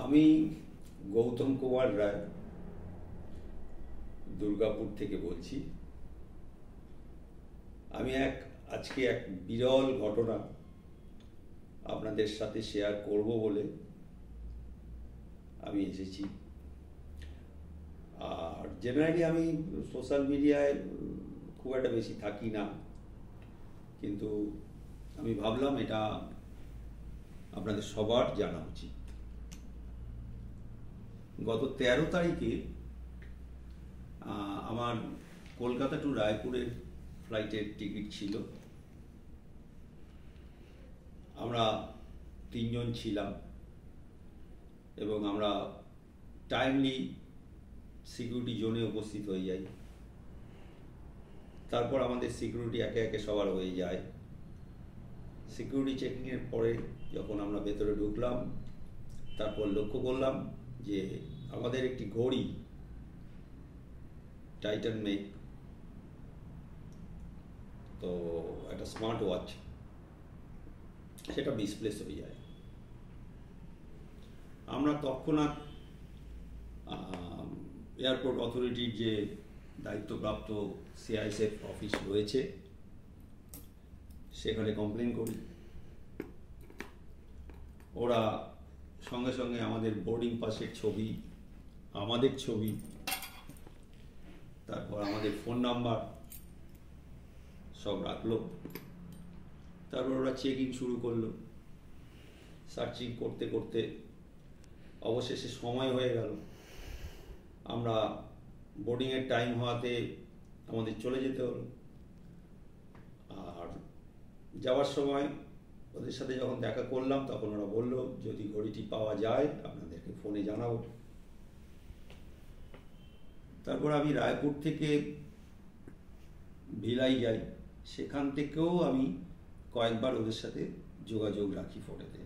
আমি গৌতম কুমার রায় দুর্গাপুর থেকে বলছি। আমি আজকে এক বিরল ঘটনা আপনাদের সাথে শেয়ার করব বলে আমি এসেছি। আর জেনারেলি আমি সোশ্যাল মিডিয়ায় খুব একটা বেশি থাকি না, কিন্তু আমি ভাবলাম এটা আপনাদের সবার জানা উচিত। গত 13 তারিখে আমার কলকাতা টু রায়পুরের ফ্লাইটের টিকিট ছিল। আমরা 3 জন ছিলাম এবং আমরা টাইমলি সিকিউরিটি জোনে উপস্থিত হয়ে যাই। তারপর আমাদের সিকিউরিটি একে একে সবার হয়ে যায়। সিকিউরিটি চেকিংয়ের পরে যখন আমরা ভেতরে ঢুকলাম, তারপর লক্ষ্য করলাম যে আমাদের একটি ঘড়ি টাইটান মেক, তো একটা স্মার্ট ওয়াচ, সেটা মিসপ্লেস হয়ে যায়। আমরা তৎক্ষণাৎ এয়ারপোর্ট অথরিটির যে দায়িত্বপ্রাপ্ত সিআইএসএফ অফিস রয়েছে সেখানে কমপ্লেন করি। ওরা সঙ্গে সঙ্গে আমাদের বোর্ডিং পাসের ছবি, আমাদের ছবি, তারপর আমাদের ফোন নাম্বার সব রাখলো। তারপর ওরা চেকিং শুরু করলো। সার্চিং করতে করতে অবশেষে সময় হয়ে গেল। আমরা বোর্ডিংয়ের টাইম হওয়াতে আমাদের চলে যেতে হলো। আর যাওয়ার সময় ওদের সাথে যখন দেখা করলাম তখন ওরা বলল, যদি ঘড়িটি পাওয়া যায় আপনাদেরকে ফোনে জানাবো। তারপর আমি রায়পুর থেকে ভিলাই যাই, সেখান থেকেও আমি কয়েকবার ওদের সাথে যোগাযোগ রাখি ফোনেতে।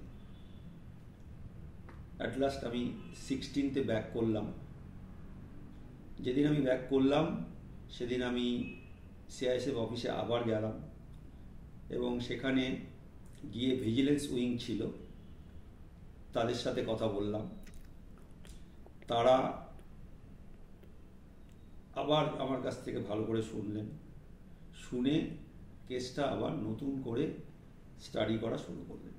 অ্যাট লাস্ট আমি 16th ব্যাক করলাম। যেদিন আমি ব্যাক করলাম সেদিন আমি সিআইএসএফ অফিসে আবার গেলাম এবং সেখানে গিয়ে ভিজিলেন্স উইং ছিল, তাদের সাথে কথা বললাম। তারা আবার আমার কাছ থেকে ভালো করে শুনলেন, শুনে কেসটা আবার নতুন করে স্টাডি করা শুরু করলেন।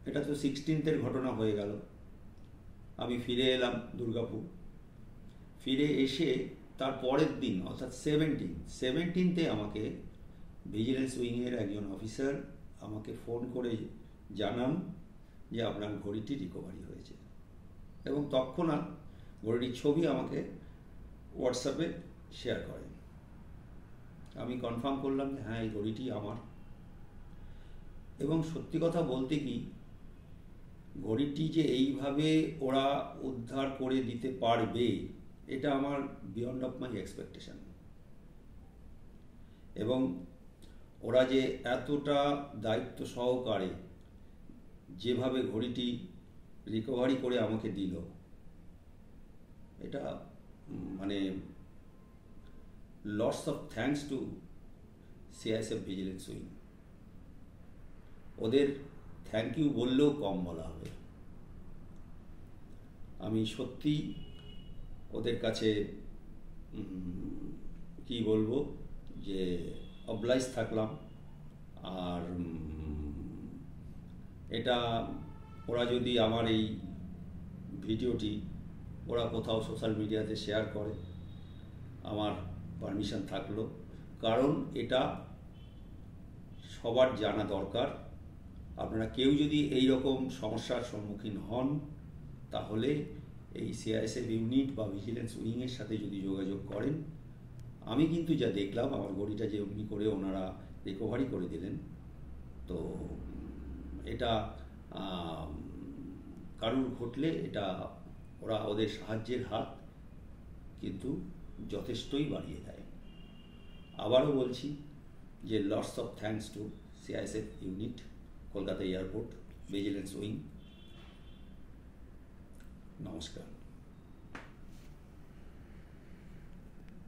এটা তো 16th ঘটনা হয়ে গেল। আমি ফিরে এলাম দুর্গাপুর। ফিরে এসে তার পরের দিন অর্থাৎ 17th আমাকে ভিজিলেন্স উইংয়ের একজন অফিসার আমাকে ফোন করে জানান যে আপনার ঘড়িটি রিকভারি হয়েছে এবং তৎক্ষণাৎ ঘড়িটির ছবি আমাকে হোয়াটসঅ্যাপে শেয়ার করেন। আমি কনফার্ম করলাম যে হ্যাঁ, এই ঘড়িটি আমার। এবং সত্যি কথা বলতে কি, ঘড়িটি যে এইভাবে ওরা উদ্ধার করে দিতে পারবে এটা আমার বিয়ন্ড অফ মাই এক্সপেকটেশন। এবং ওরা যে এতটা দায়িত্ব সহকারে যেভাবে ঘড়িটি রিকভারি করে আমাকে দিল, এটা মানে lots of thanks to CISF vigilance wing. ওদের থ্যাংক ইউ বললেও কম বলা হবে। আমি সত্যি ওদের কাছে কি বলবো যে অবলাইজ থাকলাম। আর এটা ওরা যদি আমার এই ভিডিওটি ওরা কোথাও সোশ্যাল মিডিয়াতে শেয়ার করে, আমার পারমিশন থাকলো, কারণ এটা সবার জানা দরকার। আপনারা কেউ যদি এই রকম সমস্যার সম্মুখীন হন তাহলে এই সিআইএসএফ ইউনিট বা ভিজিলেন্স উইংয়ের সাথে যদি যোগাযোগ করেন। আমি কিন্তু যা দেখলাম, আমার ঘড়িটা যে এমনি করে ওনারা রিকভারি করে দিলেন, তো এটা কারুর ঘটলে এটা ওরা ওদের সাহায্যের হাত কিন্তু যথেষ্টই বাড়িয়ে দেয়। আবারও বলছি যে lots of thanks to CISF unit, Kolkata airport vigilance wing. নমস্কার।